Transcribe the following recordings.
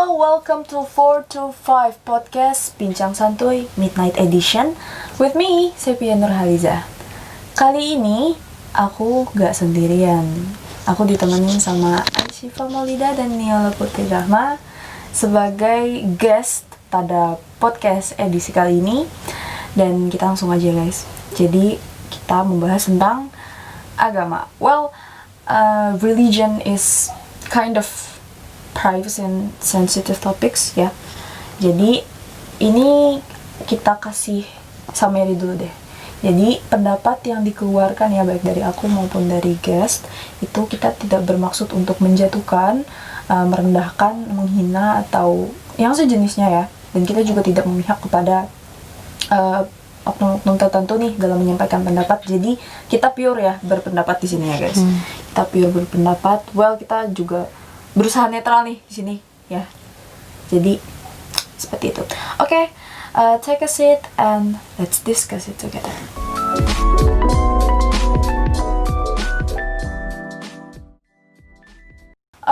Halo, welcome to 425 Podcast Bincang Santuy Midnight Edition with me, Sepia Nurhaliza. Kali ini aku gak sendirian. Aku ditemenin sama Aishifa Maulida dan Niola Putri Rahma sebagai guest pada podcast edisi kali ini. Dan kita langsung aja guys. Jadi kita membahas tentang agama. Religion is kind of private and sensitive topics ya. Jadi ini kita kasih summary dulu deh. Jadi pendapat yang dikeluarkan ya baik dari aku maupun dari guest itu kita tidak bermaksud untuk menjatuhkan, merendahkan, menghina atau yang sejenisnya ya. Dan kita juga tidak memihak kepada oknum-oknum tertentu nih dalam menyampaikan pendapat. Jadi kita pure ya berpendapat di sini ya guys. Kita pure berpendapat. Kita juga berusaha netral nih di sini ya. Jadi seperti itu. Oke, take a seat and let's discuss it together.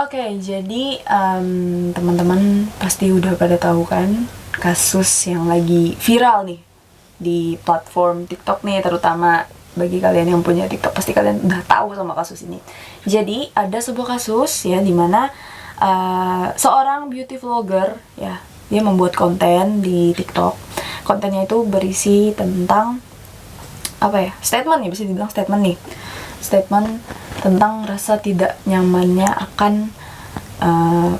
Oke, jadi teman-teman pasti udah pada tahu kan kasus yang lagi viral nih di platform TikTok nih, terutama bagi kalian yang punya TikTok pasti kalian udah tahu sama kasus ini. Jadi ada sebuah kasus ya dimana seorang beauty vlogger ya, dia membuat konten di TikTok. Kontennya itu berisi tentang statement ya, bisa dibilang statement nih. Statement tentang rasa tidak nyamannya akan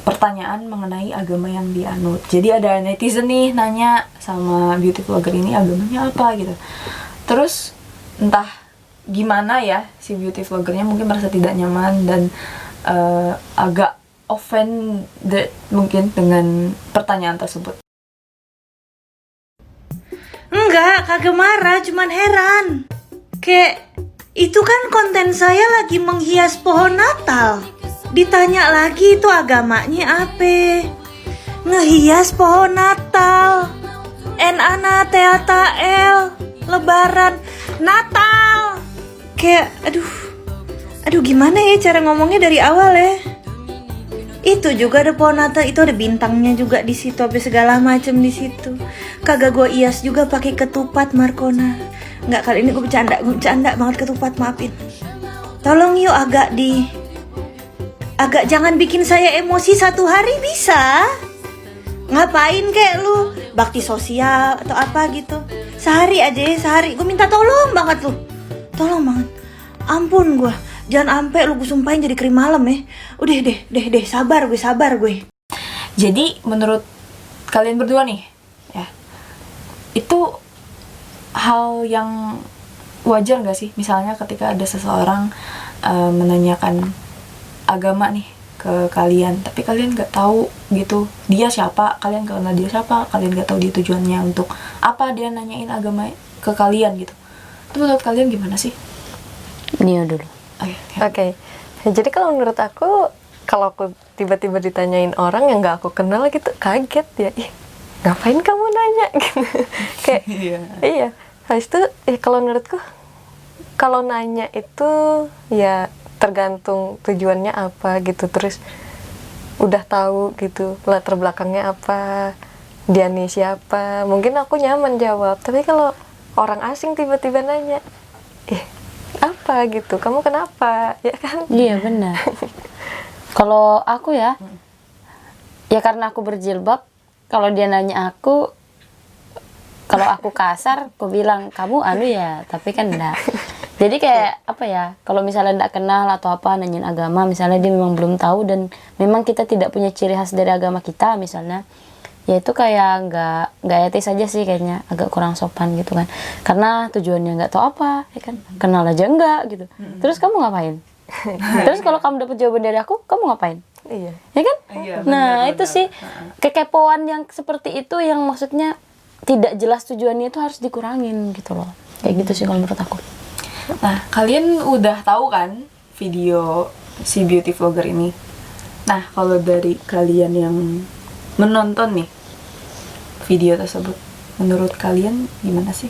pertanyaan mengenai agama yang dianut. Jadi ada netizen nih nanya sama beauty vlogger ini agamanya apa gitu. Terus entah gimana ya si beauty vloggernya mungkin merasa tidak nyaman dan agak offended mungkin dengan pertanyaan tersebut. Enggak, kagak marah, cuman heran. Kayak itu kan konten saya lagi menghias pohon Natal. Ditanya lagi itu agamanya apa? Ngehias pohon Natal. N-A-N-A T-A-T-L Lebaran Natal. Kayak aduh gimana ya cara ngomongnya dari awal ya. Itu juga ada pohon Natal, itu ada bintangnya juga di situ, apa segala macam di situ. Kagak gue hias juga pakai ketupat Markona. Nggak, kali ini gue bercanda banget ketupat, maafin. Tolong yuk agak jangan bikin saya emosi satu hari bisa. Ngapain kayak lu bakti sosial atau apa gitu. Sehari gue minta tolong banget lu. Tolong banget. Ampun gue. Jangan ampe lu gue sumpahin jadi krim malam ya. Udah deh, sabar gue. Jadi menurut kalian berdua nih ya, itu hal yang wajar gak sih misalnya ketika ada seseorang menanyakan agama nih ke kalian, tapi kalian gak tahu gitu dia siapa, kalian gak kenal dia siapa, kalian gak tahu dia tujuannya untuk apa dia nanyain agama ke kalian gitu. Itu menurut kalian gimana sih? Nio dulu. Oke. Jadi kalau menurut aku, kalau aku tiba-tiba ditanyain orang yang gak aku kenal gitu, kaget ya. Ih, ngapain kamu nanya? Kayak iya. Habis itu kalau menurutku, kalau nanya itu ya tergantung tujuannya apa gitu. Terus udah tahu gitu latar belakangnya apa, dia nih siapa, mungkin aku nyaman jawab. Tapi kalau orang asing tiba-tiba nanya, apa gitu, kamu kenapa, ya kan? Iya benar. Kalau aku ya karena aku berjilbab, kalau dia nanya aku, kalau aku kasar, aku bilang kamu ya, tapi kan enggak. Jadi kayak kalau misalnya enggak kenal atau apa nanyain agama, misalnya dia memang belum tahu dan memang kita tidak punya ciri khas dari agama kita misalnya, ya itu kayak nggak etis aja sih, kayaknya agak kurang sopan gitu kan, karena tujuannya nggak tahu apa ya kan, kenal aja enggak gitu. Terus kamu ngapain? Terus kalau kamu dapat jawaban dari aku, kamu ngapain? Iya ya kan? Iya, benar. Itu sih kekepoan yang seperti itu yang maksudnya tidak jelas tujuannya itu harus dikurangin gitu loh, kayak gitu sih kalau menurut aku. Nah, kalian udah tahu kan video si beauty vlogger ini. Nah, kalau dari kalian yang menonton nih video tersebut, menurut kalian gimana sih?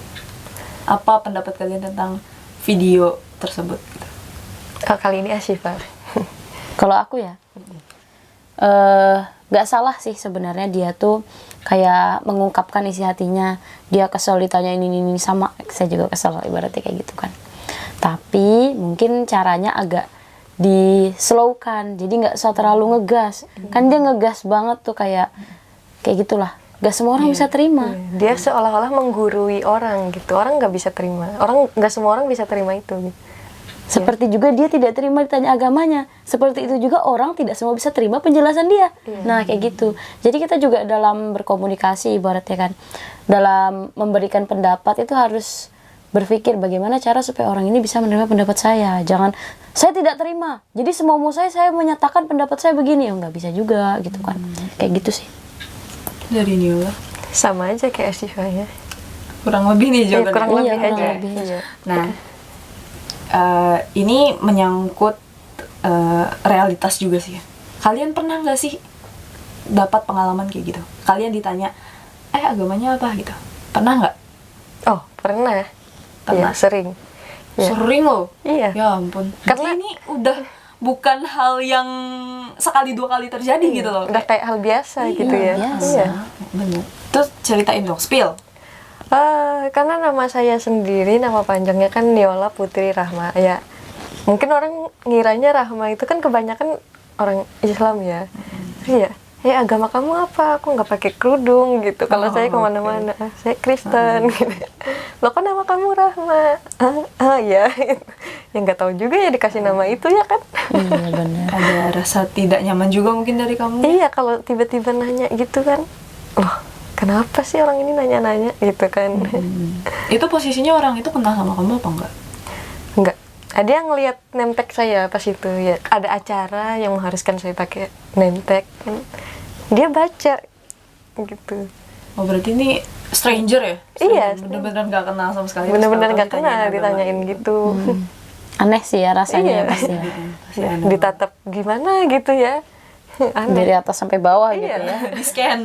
Apa pendapat kalian tentang video tersebut? Kali ini Ashifa. Kalau aku ya, nggak salah sih sebenarnya dia tuh kayak mengungkapkan isi hatinya. Dia kesel ditanya ini sama, saya juga kesel ibaratnya kayak gitu kan. Tapi mungkin caranya agak di-slowkan, jadi nggak usah terlalu ngegas. Kan dia ngegas banget tuh kayak gitulah. Gak semua orang bisa terima. Dia seolah-olah menggurui orang gitu. Orang nggak bisa terima. Nggak semua orang bisa terima itu. Gitu. Seperti juga dia tidak terima ditanya agamanya. Seperti itu juga orang tidak semua bisa terima penjelasan dia. Nah kayak gitu. Jadi kita juga dalam berkomunikasi ibaratnya kan, dalam memberikan pendapat itu harus berpikir bagaimana cara supaya orang ini bisa menerima pendapat saya. Jangan saya tidak terima, jadi semau-mau saya menyatakan pendapat saya begini. Nggak bisa juga gitu kan. Kayak gitu sih. Dari Niola Sama aja kayak Asyifa ya. kurang lebih nih jawabannya. Kurang Iya, lebih kurang aja. lebih. Iya. Nah, ini menyangkut realitas juga sih ya. Kalian pernah nggak sih dapat pengalaman kayak gitu? Kalian ditanya, agamanya apa gitu? Pernah nggak? Oh, pernah. Pernah. Iya, sering. Iya. Sering loh. Iya. Ya ampun. Karena- Karena ini udah bukan hal yang sekali dua kali terjadi gitu loh. Udah kayak hal biasa gitu ya. biasa. Iya. Bener. Terus ceritain dong, spill. Karena nama saya sendiri, nama panjangnya kan Niola Putri Rahma. Ya, mungkin orang ngiranya Rahma itu kan kebanyakan orang Islam ya. Iya. Agama kamu apa? Aku nggak pakai kerudung gitu. Kalau saya kemana-mana, saya Kristen. Gitu. Loh kok nama kamu Rahma? Ya. Ya nggak tahu juga ya dikasih nama itu ya kan. Iya benar. Ada rasa tidak nyaman juga mungkin dari kamu. Iya, kalau tiba-tiba nanya gitu kan. Loh, kenapa sih orang ini nanya-nanya gitu kan? Itu posisinya orang itu kenal sama kamu apa enggak? Enggak. Ada yang ngelihat name tag saya pas itu ya. Ada acara yang mengharuskan saya pakai name tag. Dia baca gitu. Oh berarti ini stranger ya? Iya. Bener-bener nggak kenal sama sekali. Bener-bener Terus nggak tahu-tahu kenal ditanyain ditanyain agama. gitu. Aneh sih ya rasanya Iya. ya pasti ya. Pasti aneh. Ditatap gimana gitu ya. Aneh. Dari atas sampai bawah gitu Iya. ya. Di scan.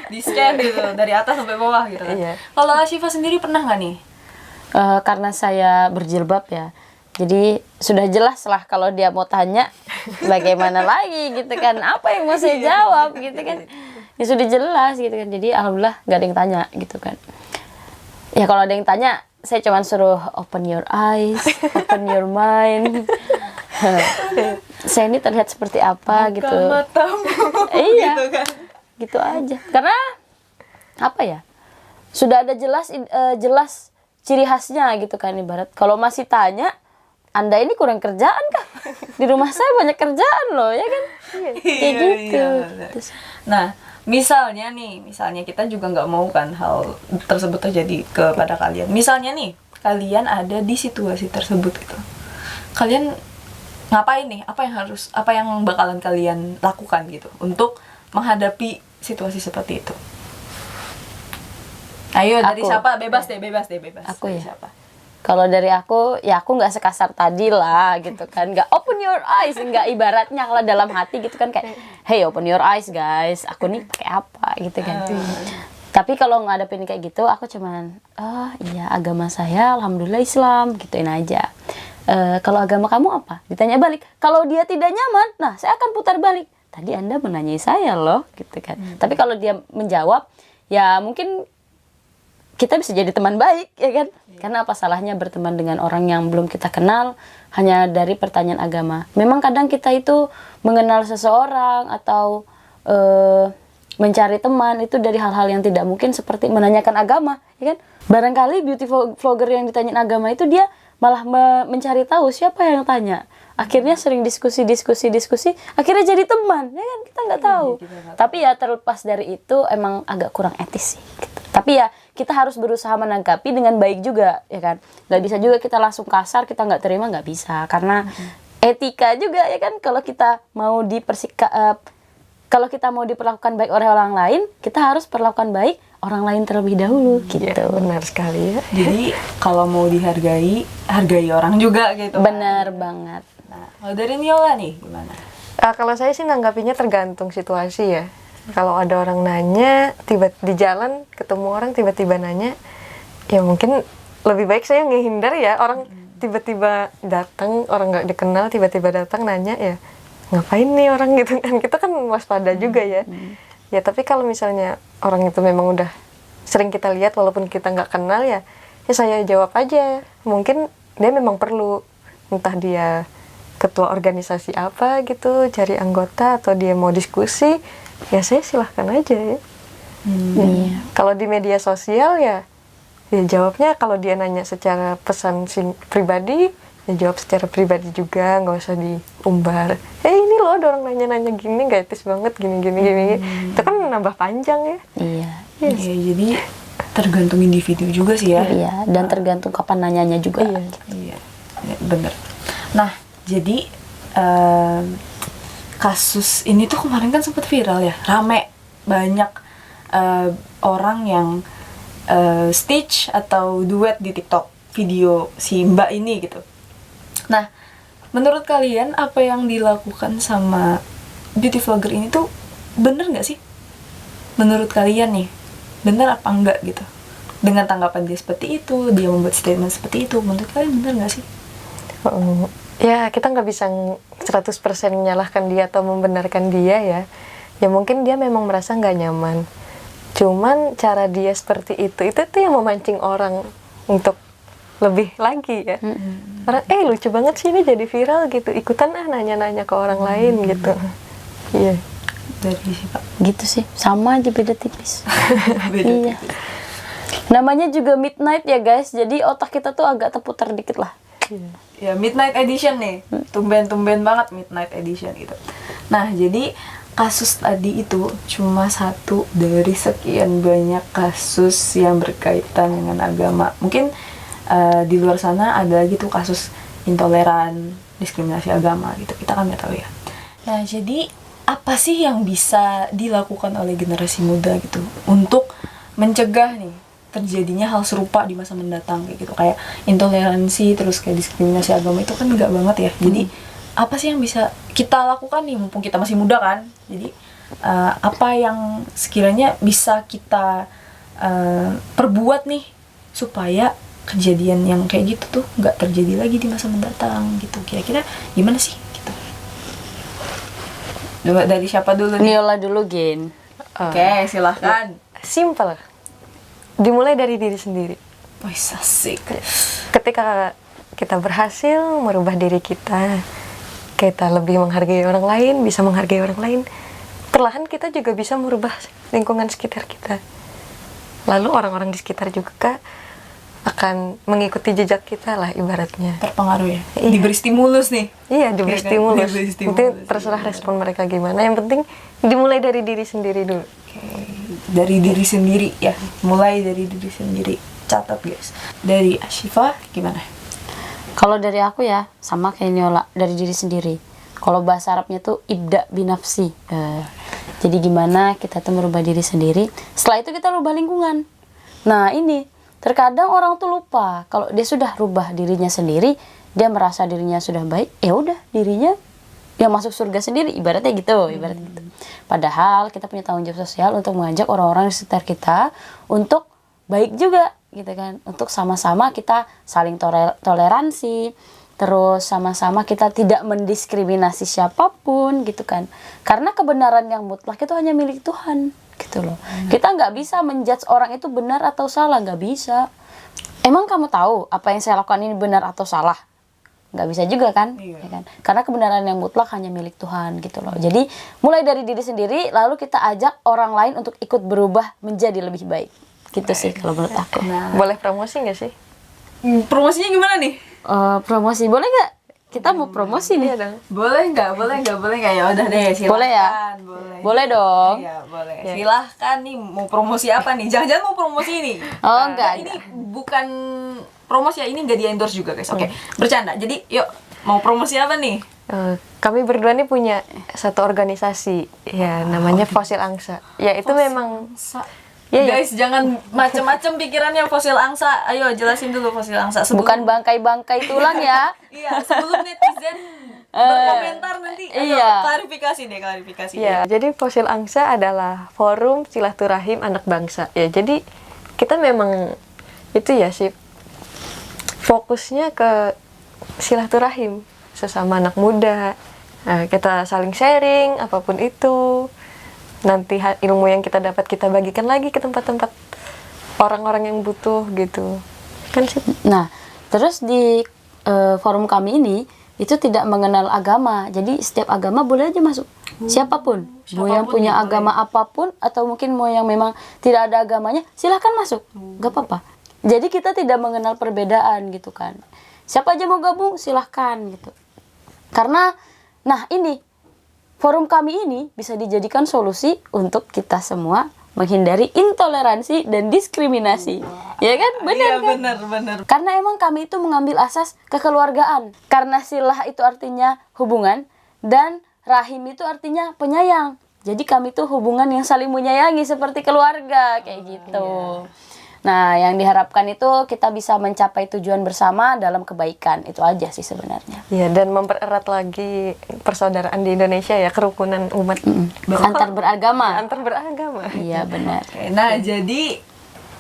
Di scan gitu dari atas sampai bawah gitu kan. Iya. Kalau Asyifa sendiri pernah nggak nih? Karena saya berjilbab ya, jadi sudah jelas lah kalau dia mau tanya bagaimana lagi gitu kan, apa yang mau saya jawab gitu kan, ya sudah jelas gitu kan. Jadi alhamdulillah gak ada yang tanya gitu kan. Ya kalau ada yang tanya saya cuma suruh open your eyes, open your mind. Saya ini terlihat seperti apa gitu. Matamu. Iya. Gitu kan. Gitu aja. Karena apa ya? Sudah ada jelas ciri khasnya gitu kan, ibarat kalau masih tanya, Anda ini kurang kerjaan kan? Di rumah saya banyak kerjaan loh, ya kan? Kayak gitu. Iya. Nah, misalnya kita juga nggak mau kan hal tersebut terjadi kepada kalian. Misalnya nih, kalian ada di situasi tersebut gitu. Kalian ngapain nih? Apa yang bakalan kalian lakukan gitu untuk menghadapi situasi seperti itu? Ayo dari Aku. siapa? Bebas deh. Aku Dari ya? siapa? Kalau dari aku, ya aku nggak sekasar tadi lah gitu kan. Nggak open your eyes, nggak ibaratnya kalau dalam hati gitu kan kayak, hey open your eyes guys, aku nih pakai apa gitu kan. Tapi kalau ngadepin kayak gitu, aku cuman, iya agama saya alhamdulillah Islam, gituin aja. Kalau agama kamu apa? Ditanya balik. Kalau dia tidak nyaman, nah saya akan putar balik. Tadi Anda menanyai saya loh, gitu kan. Tapi kalau dia menjawab, ya mungkin kita bisa jadi teman baik, ya kan? Karena apa salahnya berteman dengan orang yang belum kita kenal hanya dari pertanyaan agama. Memang kadang kita itu mengenal seseorang atau mencari teman itu dari hal-hal yang tidak mungkin seperti menanyakan agama, ya kan? Barangkali beauty vlogger yang ditanyain agama itu dia malah mencari tahu siapa yang tanya. Akhirnya sering diskusi, akhirnya jadi teman, ya kan? Kita nggak tahu. Tapi ya terlepas dari itu emang agak kurang etis sih. Gitu. Tapi ya kita harus berusaha menanggapi dengan baik juga, ya kan? Nggak bisa juga kita langsung kasar, kita nggak terima, nggak bisa. Karena etika juga, ya kan? Kalau kita mau kalau kita mau diperlakukan baik oleh orang lain, kita harus perlakukan baik orang lain terlebih dahulu, gitu. Ya, benar sekali ya. Jadi kalau mau dihargai, hargai orang juga gitu. Benar banget. Nah, kalau dari Niola nih gimana? Kalau saya sih nanggapinya tergantung situasi ya. Kalau ada orang nanya, di jalan ketemu orang tiba-tiba nanya, ya mungkin lebih baik saya ngehindar ya. Orang tiba-tiba datang, orang nggak dikenal tiba-tiba datang nanya ya, ngapain nih orang gitu kan, kita kan waspada juga ya. Ya tapi kalau misalnya orang itu memang udah sering kita lihat walaupun kita nggak kenal ya saya jawab aja. Mungkin dia memang perlu, entah dia ketua organisasi apa gitu, cari anggota atau dia mau diskusi, ya saya silahkan aja ya. Kalau di media sosial ya jawabnya kalau dia nanya secara pesan pribadi, ya jawab secara pribadi juga, nggak usah diumbar. Ini loh ada orang nanya-nanya gini, nggak etis banget, gini. Itu kan nambah panjang ya. Iya. Iya, jadi tergantung individu juga sih ya. Iya, dan tergantung kapan nanyanya juga. Iya, bener. Nah, jadi kasus ini tuh kemarin kan sempat viral ya, rame, banyak orang yang stitch atau duet di TikTok video si Mbak ini gitu. Nah, menurut kalian apa yang dilakukan sama beauty vlogger ini tuh bener nggak sih? Menurut kalian nih, bener apa enggak gitu? Dengan tanggapan dia seperti itu, dia membuat statement seperti itu, menurut kalian bener nggak sih? Ya kita nggak bisa 100% menyalahkan dia atau membenarkan dia ya. Ya mungkin dia memang merasa nggak nyaman. Cuman cara dia seperti itu tuh yang memancing orang untuk lebih lagi ya. Orang lucu banget sih ini jadi viral gitu, ikutan nanya-nanya ke orang lain gitu. Iya. Dari siapa? Gitu sih, sama aja beda tipis. Beda Iya. Namanya juga midnight ya guys, jadi otak kita tuh agak terputar dikit lah. Ya, midnight edition nih, tumben-tumben banget midnight edition gitu. Nah, jadi kasus tadi itu cuma satu dari sekian banyak kasus yang berkaitan dengan agama. Mungkin di luar sana ada lagi tuh kasus intoleran, diskriminasi agama gitu, kita kan nggak tahu ya. Nah, jadi apa sih yang bisa dilakukan oleh generasi muda gitu untuk mencegah nih terjadinya hal serupa di masa mendatang kayak gitu, kayak intoleransi terus kayak diskriminasi agama itu kan enggak banget ya. Jadi apa sih yang bisa kita lakukan nih mumpung kita masih muda kan? Jadi apa yang sekiranya bisa kita perbuat nih supaya kejadian yang kayak gitu tuh nggak terjadi lagi di masa mendatang gitu. Kira-kira gimana sih gitu? Dari siapa dulu nih? Niola dulu, Gen. Oke, silahkan. Simple. Dimulai dari diri sendiri. Wih, asik. Ketika kita berhasil merubah diri kita lebih menghargai orang lain, bisa menghargai orang lain, perlahan kita juga bisa merubah lingkungan sekitar kita. Lalu orang-orang di sekitar juga akan mengikuti jejak kita lah ibaratnya. Terpengaruh ya? Iya. Diberi stimulus nih. Iya, diberi Iya kan? stimulus. Diberi stimulus. Itu terserah respon mereka gimana. Yang penting dimulai dari diri sendiri dulu. Dari diri sendiri ya, mulai dari diri sendiri. Catat guys. Dari Ashifa gimana? Kalau dari aku ya sama kayak Niola, dari diri sendiri. Kalau bahasa Arabnya tuh ibda binafsi. Jadi gimana kita tuh merubah diri sendiri, setelah itu kita rubah lingkungan. Nah ini terkadang orang tuh lupa kalau dia sudah rubah dirinya sendiri, dia merasa dirinya sudah baik, ya udah dirinya yang masuk surga sendiri, ibaratnya gitu. Padahal kita punya tanggung jawab sosial untuk mengajak orang-orang di sekitar kita untuk baik juga gitu kan, untuk sama-sama kita saling toleransi, terus sama-sama kita tidak mendiskriminasi siapapun gitu kan, karena kebenaran yang mutlak itu hanya milik Tuhan gitu loh. Kita nggak bisa menjudge orang itu benar atau salah, nggak bisa. Emang kamu tahu apa yang saya lakukan ini benar atau salah? Nggak bisa juga kan? Iya. Ya kan? Karena kebenaran yang mutlak hanya milik Tuhan gitu loh. Jadi mulai dari diri sendiri, lalu kita ajak orang lain untuk ikut berubah menjadi lebih baik. Gitu sih kalau menurut aku. Nah, Boleh promosi nggak sih? promosinya gimana nih? Promosi boleh nggak? Kita mau promosi nih. Iya dong. Boleh nggak? Ya udah deh, silahkan. Boleh ya? Boleh dong. Iya, boleh. Silahkan nih, mau promosi apa nih? Jangan-jangan mau promosi ini. Oh, Nah, enggak, ini bukan promosi ya, ini nggak di-endorse juga guys. Oke, bercanda. Jadi, yuk, mau promosi apa nih? Kami berdua nih punya satu organisasi, ya namanya Fosil Angsa. Ya itu memang ya. Guys, jangan macem-macem pikirannya fosil angsa. Ayo jelasin dulu fosil angsa. Bukan bangkai-bangkai tulang ya. Iya, sebelum netizen berkomentar nanti. Ayo, iya. klarifikasi. Ya, jadi Fosil Angsa adalah forum silaturahim anak bangsa. Ya, jadi kita memang itu ya sih fokusnya ke silaturahim sesama anak muda Kita saling sharing apapun itu. Nanti ilmu yang kita dapat kita bagikan lagi ke tempat-tempat orang-orang yang butuh gitu. Kan sih. Nah, terus di forum kami ini itu tidak mengenal agama. Jadi setiap agama boleh aja masuk. Siapapun. Mau yang punya agama apapun atau mungkin mau yang memang tidak ada agamanya, silahkan masuk. Gak apa-apa. Jadi kita tidak mengenal perbedaan gitu kan. Siapa aja mau gabung silahkan gitu. Karena nah ini forum kami ini bisa dijadikan solusi untuk kita semua menghindari intoleransi dan diskriminasi. Ya kan? Benar kan? Benar. Karena emang kami itu mengambil asas kekeluargaan. Karena silah itu artinya hubungan dan rahim itu artinya penyayang. Jadi kami itu hubungan yang saling menyayangi seperti keluarga kayak gitu. Nah, yang diharapkan itu kita bisa mencapai tujuan bersama dalam kebaikan. Itu aja sih sebenarnya. Ya, dan mempererat lagi persaudaraan di Indonesia ya, kerukunan umat Antar beragama. antar beragama. Iya, benar. Oke, nah jadi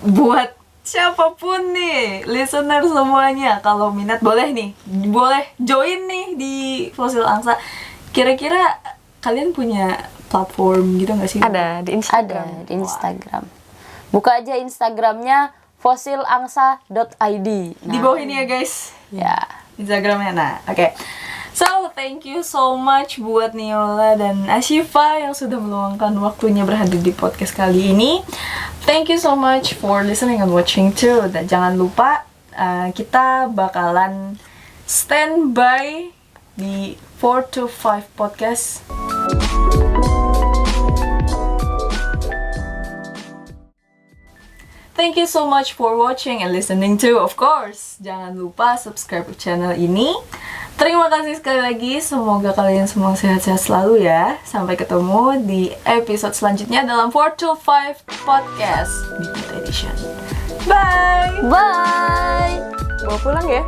buat siapapun nih listener semuanya, kalau minat boleh join nih di Fosil Angsa. Kira-kira kalian punya platform gitu nggak sih? Ada di Instagram. Ada di Instagram. Buka aja Instagramnya fosilangsa.id. Di bawah ini ya guys, Ya. Instagramnya. Nah, oke. So, thank you so much buat Niola dan Ashifa yang sudah meluangkan waktunya berhadir di podcast kali ini. Thank you so much for listening and watching too. Dan jangan lupa kita bakalan standby di 4 to 5 podcast. Thank you so much for watching and listening too, of course. Jangan lupa subscribe ke channel ini. Terima kasih sekali lagi. Semoga kalian semua sehat-sehat selalu ya. Sampai ketemu di episode selanjutnya dalam 4 to 5 Podcast Midnight Edition. Bye! Bye. Bawa pulang ya.